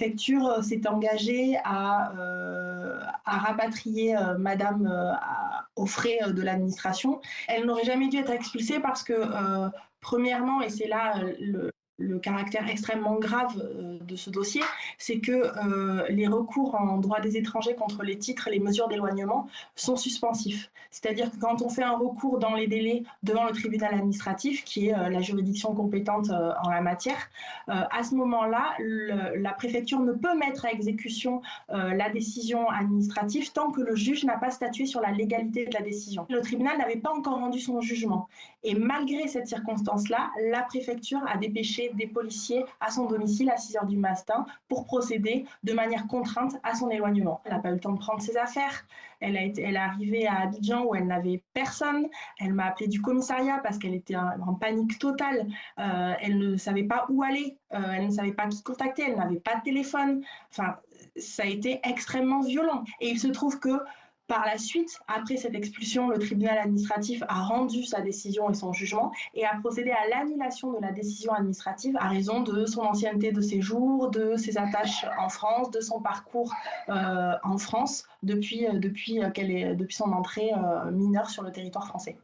préfecture s'est engagée à rapatrier madame aux frais de l'administration. Elle n'aurait jamais dû être expulsée parce que, premièrement, et c'est là le caractère extrêmement grave de ce dossier, c'est que les recours en droit des étrangers contre les titres et les mesures d'éloignement sont suspensifs. C'est-à-dire que quand on fait un recours dans les délais devant le tribunal administratif, qui est la juridiction compétente en la matière, à ce moment-là, la préfecture ne peut mettre à exécution la décision administrative tant que le juge n'a pas statué sur la légalité de la décision. Le tribunal n'avait pas encore rendu son jugement. Et malgré cette circonstance-là, la préfecture a dépêché des policiers à son domicile à 6h du matin pour procéder de manière contrainte à son éloignement. Elle n'a pas eu le temps de prendre ses affaires. Elle est arrivée à Abidjan où elle n'avait personne. Elle m'a appelé du commissariat parce qu'elle était en panique totale. Elle ne savait pas où aller. Elle ne savait pas qui contacter. Elle n'avait pas de téléphone. Enfin, ça a été extrêmement violent. Et il se trouve que par la suite, après cette expulsion, le tribunal administratif a rendu sa décision et son jugement et a procédé à l'annulation de la décision administrative à raison de son ancienneté de séjour, de ses attaches en France, de son parcours en France depuis son entrée mineure sur le territoire français.